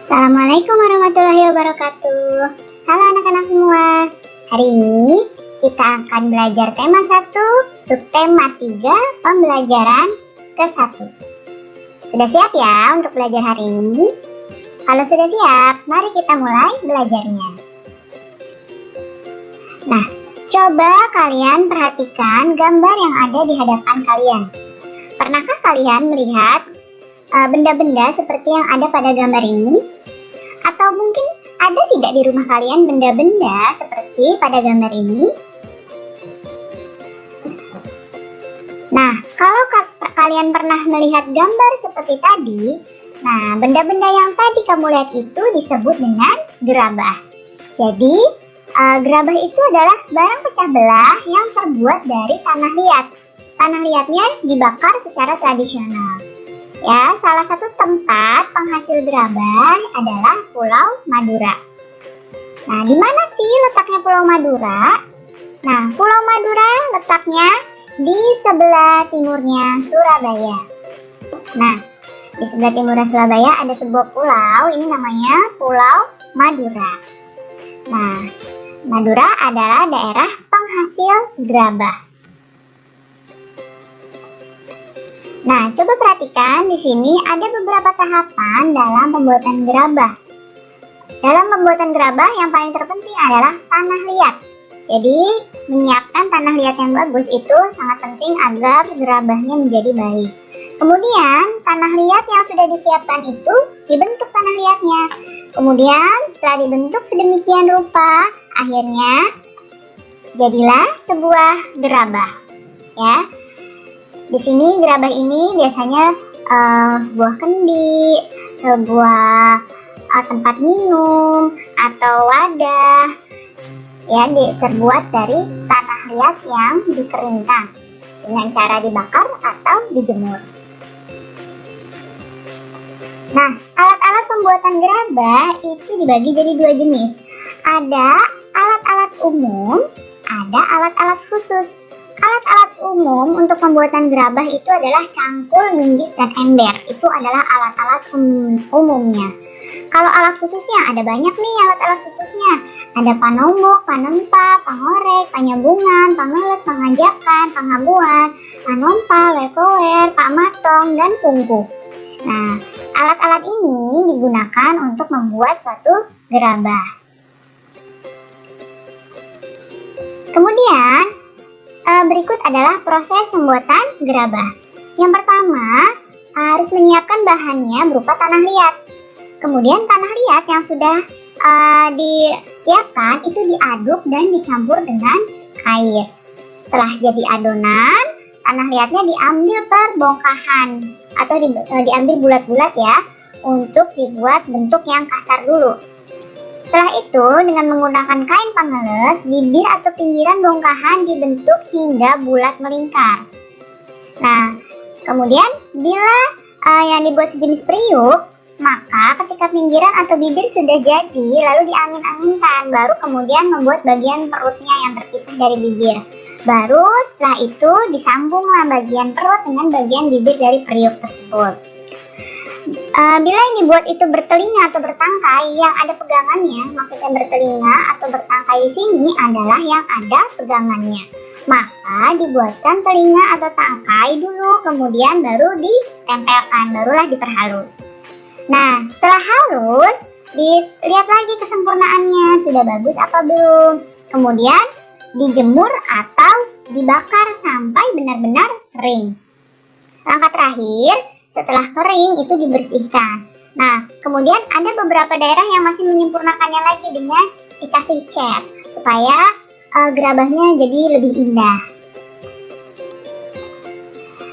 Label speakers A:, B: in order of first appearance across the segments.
A: Assalamualaikum warahmatullahi wabarakatuh. Halo anak-anak semua. Hari ini kita akan belajar tema 1, subtema 3, pembelajaran ke-1. Sudah siap ya untuk belajar hari ini? Kalau sudah siap, mari kita mulai belajarnya. Nah, coba kalian perhatikan gambar yang ada di hadapan kalian. Pernahkah kalian melihat benda-benda seperti yang ada pada gambar ini? Atau mungkin ada tidak di rumah kalian benda-benda seperti pada gambar ini? Nah, kalau kalian pernah melihat gambar seperti tadi, nah benda-benda yang tadi kamu lihat itu disebut dengan gerabah. Jadi, gerabah itu adalah barang pecah belah yang terbuat dari tanah liat. Tanah liatnya dibakar secara tradisional. Ya, salah satu tempat penghasil gerabah adalah Pulau Madura. Nah, di mana sih letaknya Pulau Madura? Nah, Pulau Madura letaknya di sebelah timurnya Surabaya. Nah, di sebelah timurnya Surabaya ada sebuah pulau, ini namanya Pulau Madura. Nah, Madura adalah daerah penghasil gerabah. Nah, coba perhatikan di sini ada beberapa tahapan dalam pembuatan gerabah. Dalam pembuatan gerabah yang paling terpenting adalah tanah liat. Jadi, menyiapkan tanah liat yang bagus itu sangat penting agar gerabahnya menjadi baik. Kemudian, tanah liat yang sudah disiapkan itu dibentuk tanah liatnya. Kemudian, setelah dibentuk sedemikian rupa, akhirnya jadilah sebuah gerabah. Ya. Di sini gerabah ini biasanya sebuah kendi, sebuah tempat minum atau wadah, ya terbuat dari tanah liat yang dikeringkan dengan cara dibakar atau dijemur. Nah, alat-alat pembuatan gerabah itu dibagi jadi dua jenis. Ada alat-alat umum, ada alat-alat khusus. Alat-alat umum untuk pembuatan gerabah itu adalah cangkul, linggis, dan ember. Itu adalah alat-alat umumnya. Kalau alat khususnya ada banyak nih alat-alat khususnya. Ada panombok, panempa, pangorek, panyambungan, pangelet, pangajakan, panghabuan, panompa, lekower, pamatong, dan pungku. Nah, alat-alat ini digunakan untuk membuat suatu gerabah. Kemudian berikut adalah proses pembuatan gerabah. Yang pertama, harus menyiapkan bahannya berupa tanah liat. Kemudian tanah liat yang sudah disiapkan itu diaduk dan dicampur dengan air. Setelah jadi adonan, tanah liatnya diambil per bongkahan atau diambil bulat-bulat ya, untuk dibuat bentuk yang kasar dulu. Setelah itu, dengan menggunakan kain pangelet, bibir atau pinggiran bongkahan dibentuk hingga bulat melingkar. Nah, kemudian bila yang dibuat sejenis periuk, maka ketika pinggiran atau bibir sudah jadi, lalu diangin-anginkan, baru kemudian membuat bagian perutnya yang terpisah dari bibir. Baru setelah itu disambunglah bagian perut dengan bagian bibir dari periuk tersebut. Bila yang dibuat itu bertelinga atau bertangkai yang ada pegangannya, maksudnya bertelinga atau bertangkai di sini adalah yang ada pegangannya. Maka dibuatkan telinga atau tangkai dulu, kemudian baru ditempelkan, barulah diperhalus. Nah, setelah halus, dilihat lagi kesempurnaannya, sudah bagus apa belum. Kemudian dijemur atau dibakar sampai benar-benar kering. Langkah terakhir, setelah kering itu dibersihkan. Nah, kemudian ada beberapa daerah yang masih menyempurnakannya lagi dengan dikasih cat supaya gerabahnya jadi lebih indah.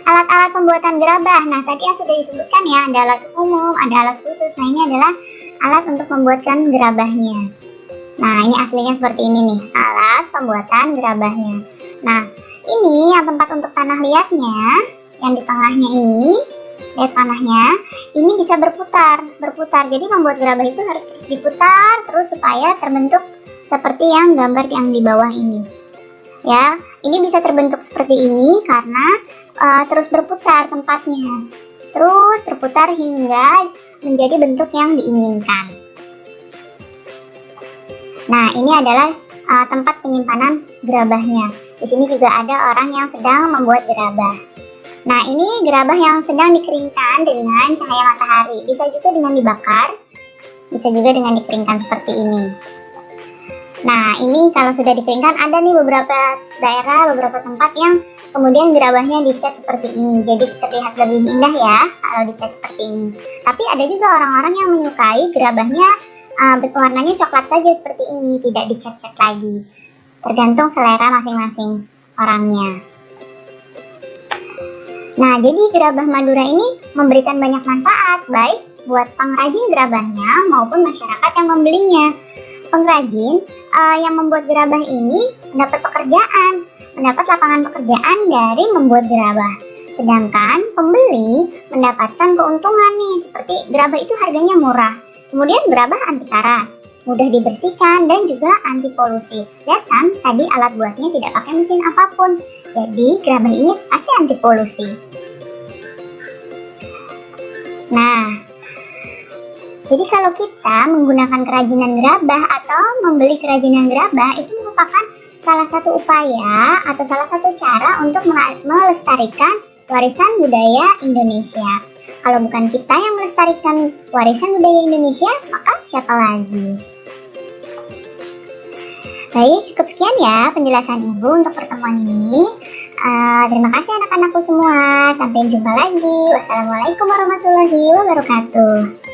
A: Alat-alat pembuatan gerabah. Nah, tadi yang sudah disebutkan ya, ada alat umum, ada alat khusus. Nah, ini adalah alat untuk membuatkan gerabahnya. Nah, ini aslinya seperti ini nih, alat pembuatan gerabahnya. Nah, ini yang tempat untuk tanah liatnya, yang di tengahnya ini. Lihat panahnya, ini bisa berputar. Jadi membuat gerabah itu harus terus diputar terus supaya terbentuk seperti yang gambar yang di bawah ini. Ya, ini bisa terbentuk seperti ini karena terus berputar tempatnya. Terus berputar hingga menjadi bentuk yang diinginkan. Nah, ini adalah tempat penyimpanan gerabahnya. Di sini juga ada orang yang sedang membuat gerabah. Nah, ini gerabah yang sedang dikeringkan dengan cahaya matahari. Bisa juga dengan dibakar, bisa juga dengan dikeringkan seperti ini. Nah, ini kalau sudah dikeringkan, ada nih beberapa daerah, beberapa tempat yang kemudian gerabahnya dicat seperti ini. Jadi terlihat lebih indah ya kalau dicat seperti ini. Tapi ada juga orang-orang yang menyukai gerabahnya warnanya coklat saja seperti ini, tidak dicat-cat lagi. Tergantung selera masing-masing orangnya. Nah, jadi gerabah Madura ini memberikan banyak manfaat, baik buat pengrajin gerabahnya maupun masyarakat yang membelinya. Pengrajin yang membuat gerabah ini mendapat pekerjaan, mendapat lapangan pekerjaan dari membuat gerabah. Sedangkan pembeli mendapatkan keuntungan nih, seperti gerabah itu harganya murah. Kemudian gerabah anti karat, mudah dibersihkan dan juga anti polusi. Lihat kan, tadi alat buatnya tidak pakai mesin apapun. Jadi gerabah ini pasti anti polusi. Nah, jadi kalau kita menggunakan kerajinan gerabah atau membeli kerajinan gerabah, itu merupakan salah satu upaya atau salah satu cara untuk melestarikan warisan budaya Indonesia. Kalau bukan kita yang melestarikan warisan budaya Indonesia, maka siapa lagi? Baik, cukup sekian ya penjelasan Ibu untuk pertemuan ini. Terima kasih anak-anakku semua. Sampai jumpa lagi. Wassalamualaikum warahmatullahi wabarakatuh.